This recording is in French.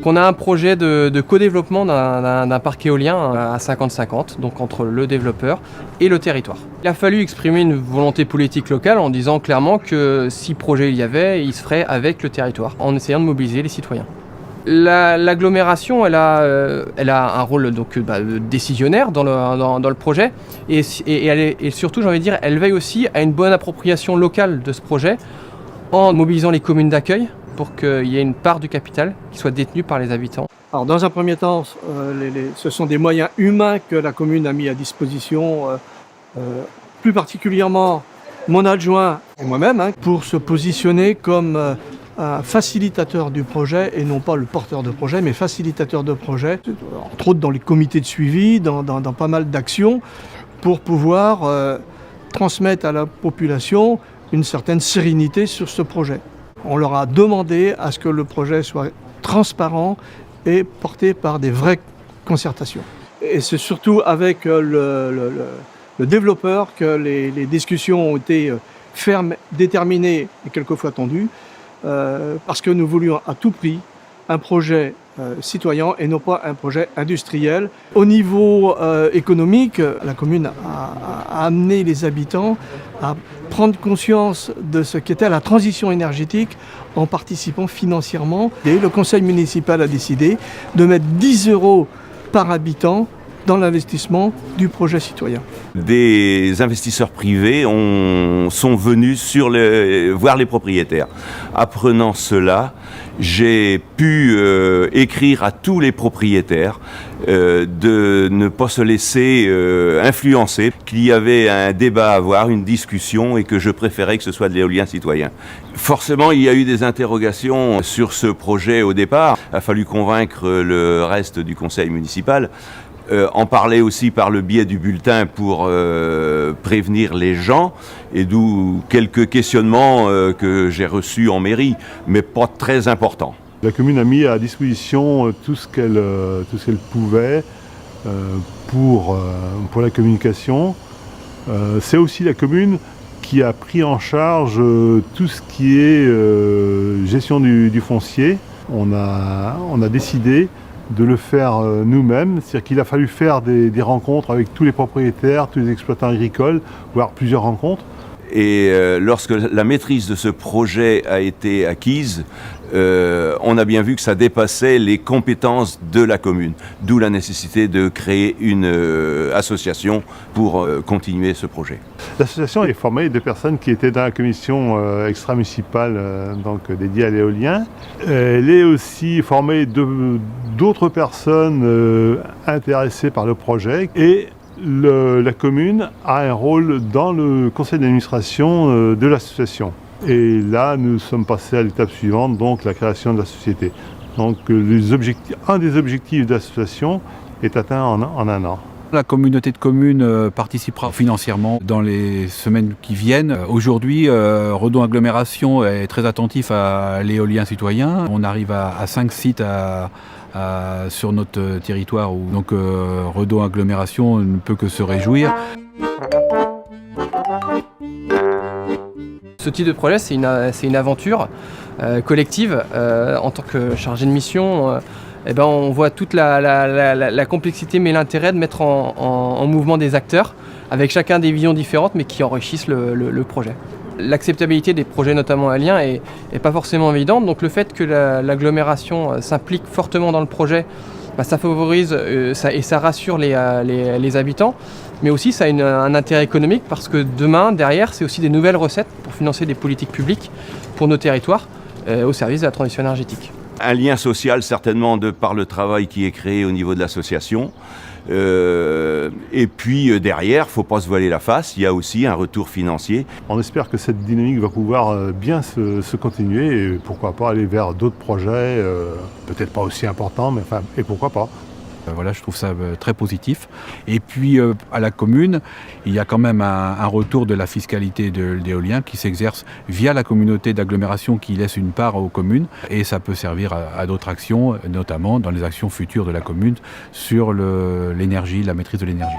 On a un projet de co-développement d'un parc éolien à 50-50, donc entre le développeur et le territoire. Il a fallu exprimer une volonté politique locale en disant clairement que si projet il y avait, il se ferait avec le territoire, en essayant de mobiliser les citoyens. L'agglomération, elle a un rôle donc, décisionnaire dans le projet et surtout, j'ai envie de dire, elle veille aussi à une bonne appropriation locale de ce projet en mobilisant les communes d'accueil pour qu'il y ait une part du capital qui soit détenue par les habitants. Alors, dans un premier temps, ce sont des moyens humains que la commune a mis à disposition, plus particulièrement mon adjoint et moi-même, pour se positionner comme un facilitateur du projet et non pas le porteur de projet, mais facilitateur de projet, entre autres dans les comités de suivi, dans pas mal d'actions, pour pouvoir transmettre à la population une certaine sérénité sur ce projet. On leur a demandé à ce que le projet soit transparent et porté par des vraies concertations. Et c'est surtout avec le développeur que les discussions ont été fermes, déterminées et quelquefois tendues, parce que nous voulions à tout prix un projet citoyen et non pas un projet industriel. Au niveau économique, la commune a amené les habitants à prendre conscience de ce qu'était la transition énergétique en participant financièrement. Et le conseil municipal a décidé de mettre 10 € par habitant dans l'investissement du projet citoyen. Des investisseurs privés sont venus voir les propriétaires. Apprenant cela, j'ai pu écrire à tous les propriétaires de ne pas se laisser influencer, qu'il y avait un débat à avoir, une discussion, et que je préférais que ce soit de l'éolien citoyen. Forcément, il y a eu des interrogations sur ce projet au départ. Il a fallu convaincre le reste du conseil municipal. En parler aussi par le biais du bulletin pour prévenir les gens, et d'où quelques questionnements que j'ai reçus en mairie, mais pas très importants. La commune a mis à disposition tout ce qu'elle pouvait pour la communication. C'est aussi la commune qui a pris en charge tout ce qui est gestion du foncier. On a décidé de le faire nous-mêmes, c'est-à-dire qu'il a fallu faire des rencontres avec tous les propriétaires, tous les exploitants agricoles, voire plusieurs rencontres. Et lorsque la maîtrise de ce projet a été acquise, on a bien vu que ça dépassait les compétences de la commune, d'où la nécessité de créer une association pour continuer ce projet. L'association est formée de personnes qui étaient dans la commission extra-municipale dédiée à l'éolien. Elle est aussi formée d'autres personnes intéressées par le projet, et la commune a un rôle dans le conseil d'administration de l'association. Et là, nous sommes passés à l'étape suivante, donc la création de la société. Donc un des objectifs de l'association est atteint en un an. La communauté de communes participera financièrement dans les semaines qui viennent. Aujourd'hui, Redon Agglomération est très attentif à l'éolien citoyen. On arrive à 5 sites sur notre territoire, où donc Redon Agglomération ne peut que se réjouir. Ce type de projet, c'est une aventure collective. En tant que chargé de mission, on voit toute la complexité, mais l'intérêt de mettre en mouvement des acteurs, avec chacun des visions différentes, mais qui enrichissent le projet. L'acceptabilité des projets, notamment éoliens, est pas forcément évidente. Donc le fait que l'agglomération s'implique fortement dans le projet, ça favorise et ça rassure les habitants. Mais aussi, ça a un intérêt économique, parce que demain, derrière, c'est aussi des nouvelles recettes pour financer des politiques publiques pour nos territoires au service de la transition énergétique. Un lien social, certainement, de par le travail qui est créé au niveau de l'association. Et puis derrière, il ne faut pas se voiler la face, il y a aussi un retour financier. On espère que cette dynamique va pouvoir bien se continuer, et pourquoi pas aller vers d'autres projets, peut-être pas aussi importants, mais enfin, et pourquoi pas. Voilà, je trouve ça très positif. Et puis à la commune, il y a quand même un retour de la fiscalité de l'éolien qui s'exerce via la communauté d'agglomération, qui laisse une part aux communes, et ça peut servir à d'autres actions, notamment dans les actions futures de la commune sur l'énergie, la maîtrise de l'énergie.